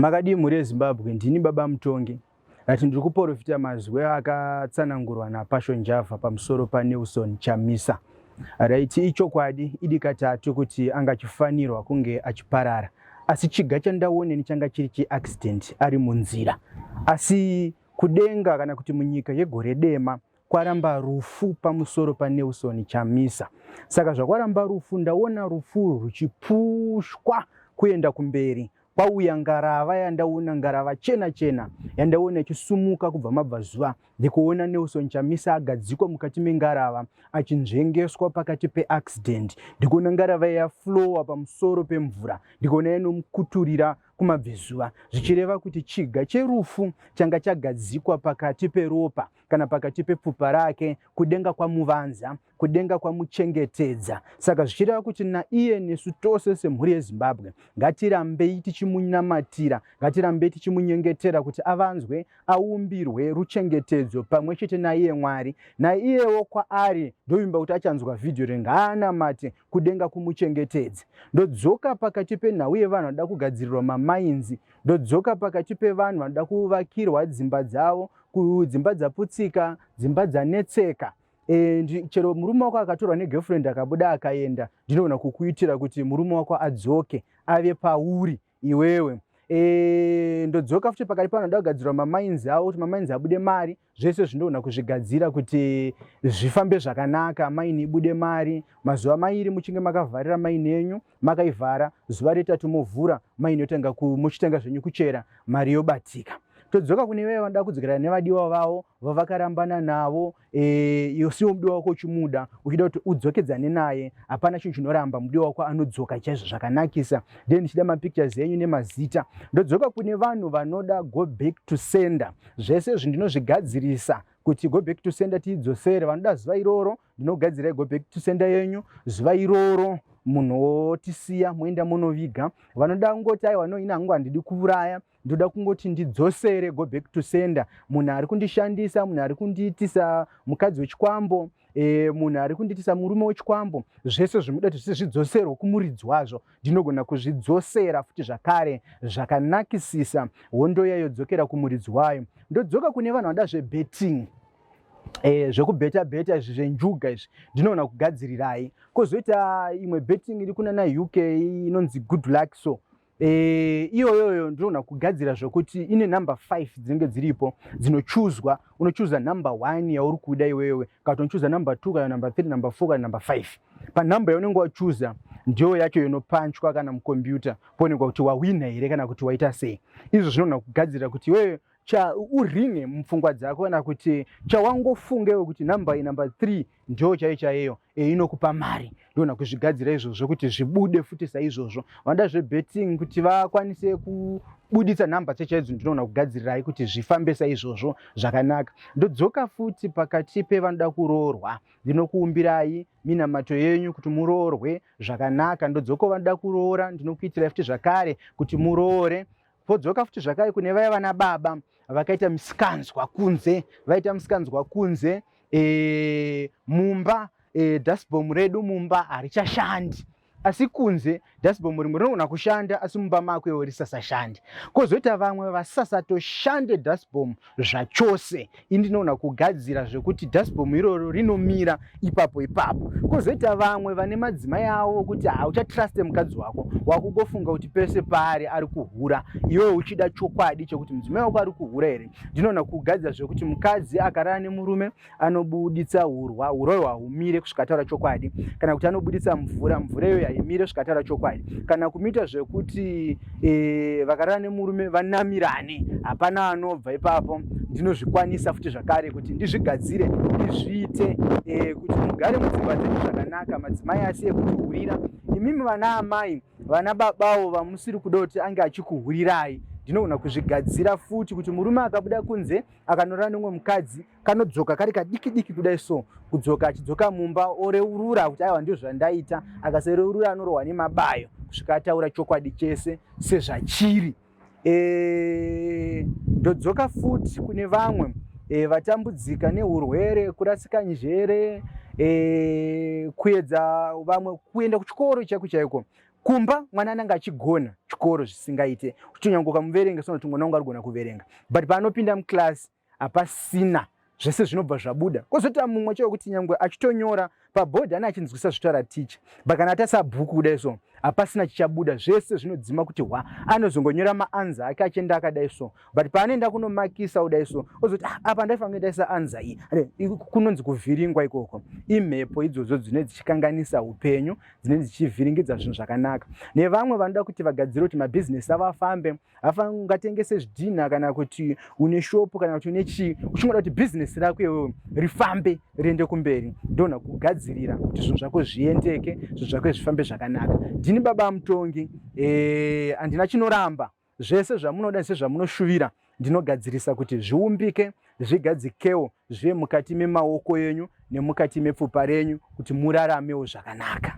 Makadi muri Zimbabwe ndini baba Mutongi. Ati ndiri kuprofita mazwi akatsanangurwa naPassion Java pamusoro paNdaona Chamisa. Right, ichokwadi idikatatu kuti angachifanirwa kunge achiparara. Asi chiga chandaone changa chiri chiaccident ari munzira. Asi kudenga kana kuti munyika yegore dema kwaramba rufu pamusoro paNdaona Chamisa. Saka zvakwaramba rufu ndaona rufu ruchipushwa kuenda kumberi. Pauya ngarava yandaona ngarava chena yandaona ichisumuka kubva mabvazuva ndikuona Ndaona Chamisa agadzikwa mukati mengarava achinzvengeswa pakati peaccident. Ndikuona ngarava yaflowa pamusoro pemvura, ndikuona inomukuturira kumabvezuva, zvichireva kuti chiga cherufu changa chagadzikwa pakati peropa kana pakati pepfupa rake, kudenga kwamuvanza, kudenga kwamuchengetedza. Saka zvichireva kuti naiye nesu tose semhuri yeZimbabwe ngatirambei tichimunamatira, ngatirambei tichimunyengetera kuti avanzwe, aumbirwe ruchengetedzo pamwe chete naiye Mwari. Naiyewo kwaari ndoimba kuti achanzwa vhidhiyo rengaanamate kudenga kumuchengetedza. Ndodzoka pakati penhau yevanhu vanoda kugadzirirwa mamainzi, ndodzoka pakati pevanhu vanoda kuvakirwa dzimba dzavo, dzimba dzaputsika, dzimba dzanetseka. Chero murume wako akatorwa negirlfriend akabuda akaenda, ndinoona kukuitira kuti murume wako adzoke ave pauri iwewe. Ndodzoka futi pakati panoda kugadzirwa mamainzi avo kuti mamainzi abude mari. Zvese zvinoona kuzvigadzira kuti zvifambe zvakanaka, maini ibude mari. Mazuva mairi muchinge makavharira maini yenyu, makaivhara, zuva retatu movhura, maini yotanga muchitenga zvenyu kuchera, mari yobatika. Todzoka kune vewe vanoda kudzokera nevadiwa vavo vavakarambana navo, siwo mudiwa wako uchimuda uchida kuti udzokedzane naye, hapana chinhu chinoramba, mudiwa wako anodzoka chaizvo zvakanakisa. Then ndichida mapictures enyu nemazita. Ndodzoka kune vanhu vanoda go back to sender. Zvese zvindinozvigadzirisa kuti go back to sender tiidzosere. Vanoda zuva iroro ndinogadzira go back to sender yenyu, zuva iroro munotisiya moenda munoviga. Vanoda kungoti aiwa no ina hangu handidi kuuraya, ndoda kungoti ndidzosere go back to sender. Munhu ari kundishandisa, munhu ari kundiitisa mukadzi wechikwambo, munhu ari kundiitisa murume wechikwambo, zvese zvinoda kuti zvidzoserwe kumuridzi wazvo, ndinogona kuzvidzosera futi zvakare zvakanakisisa, hondo yayo dzokera kumuridzi wayo. Ndodzoka kune vanhu vanoda zvebetting, zvekubeta beta izvi zvenjuga izvi ndinoona kugadzirirai. Kozoita imwe betting iri kuna naUK inonzi good luck so. Iyoyoyo ndinoona kugadzira zvokuti ine number 5 dzinenge dziripo dzinochuzwa. Unochuza number 1 yauri kuda iwewe, kana unochuza number 2 kana number 3 number 4 kana number 5. Panhamba yaunenge wachuza ndiyo yacho inopanchwa kana mukombiyuta poonekwa kuti wawina here kana kuti waita sei. Izvo zvinoona kugadzira kuti wewe uringe mupfungwa dzako kana kuti chawangofunga iwe kuti number 3 ndio chaiyo inokupa mari. Ndinoona kuzvigadzira izvozvo kuti zvibude futi saizvozvo. Vanoda zvebetting kuti vakwanise kubuditsa namba chaidzo, ndinoona kugadzirirai kuti zvifambe saizvozvo zvakanaka. Ndodzoka futi pakati pevanoda kuroorwa, ndinokuumbirai minamato yenyu kuti muroorwe zvakanaka. Ndodzoka vanoda kuroora, ndinokuitirai futi zvakare kuti muroore. Podzoka futi zvakare kune vaya vana baba vakaita musikanzwa kunze, vaita musikanzwa kunze, mumba, dustbomb redu mumba harichashandi. Asi kunze dustbomb rimwe rinogona kushanda asi mumba mako iwe risasashande. Kozoita vamwe vasasatoshande dustbomb zvachose. Ndinoona kugadzira zvekuti dustbomb iroro rinomira ipapo. Kozoita vamwe vane madzimai avo kuti hauchatruste mukadzi wako, wakungofunga kuti pese paari ari kuhura, iwewe uchida chokwadi chekuti mudzimai wako ari kuhura here. Ndinoona kugadzira zvekuti mukadzi akarara nemurume anobuditsa urwa, urwa hahumire kusvika taura chokwadi, kana kuti anobuditsa mvura, mvura iyoyo haimire kusvika taura chokwadi. Kana kumita zvekuti vakarara nemurume vanamirane, hapana anobva ipapo. Ndinozvikwanisa futi zvakare kuti ndizvigadzire, ndizviite kuti mugare mudzimba dzenyu zvakanaka, madzimai asiye kukuhurira. Imimi vana amai, vana babawo vamusiri kuda kuti ange achikuhurirai, ndinoona kuzvigadzira futi kuti murume akabuda kunze akanorana nemumwe mukadzi kanodzoka kari kadiki kudai so, kudzoka achidzoka mumba oreurura kuti aiwa ndizvo zvandaita. Akasareurura anorohwa nemabayo kusvika ataura chokwadi chese sezvachiri. Ndodzoka futi kune vamwe vatambudzika neurwere, kurasika njere, kuedza vamwe kuenda kuchikoro chaiko kumba mwana anenge achigona chikoro zvisingaite kutonyangoka muverenga sono kuti mwana wangu arigona kuverenga, but paanopinda muklasi hapasina zvese zvinobva zvabuda. Kozoti mumwe chekuti nyangwe achitonyora pabhodhi ana achinzwisa zvitaura ticha, but kana atasa bhuku kudai so hapasina chichabuda, zvese zvinodzima kuti anozongonyora maanza ake achienda akadai so, but paanoenda kunomakisa kudai so ozoti apa ndaifanira ndaisa anza iyi, kunonzi kuvhiringwa ikoko. Imhepo idzodzo dzinenge dzichikanganisa upenyu, dzinenge dzichivhiringidza zvinhu zvakanaka. Nevamwe vanoda kuti vagadzire kuti mabhizinesi avo afambe, ungatengese zvidhina kana kuti une shopu kana kuti une chii, uchingoda kuti bhizinesi rako iwewe rifambe riende kumberi, ndona kugadzirira kuti zvinhu zvako zviendeke, zvinhu zvako zvifambe zvakanaka. Ndini Baba Mutongi, handina chinoramba, zvese zvamunoda sezvamunoshuvira ndinogadzirisa kuti zviumbike, zvigadzikewo, zvive mukati memaoko yenyu nemukati mepfupa renyu kuti muraramewo zvakanaka.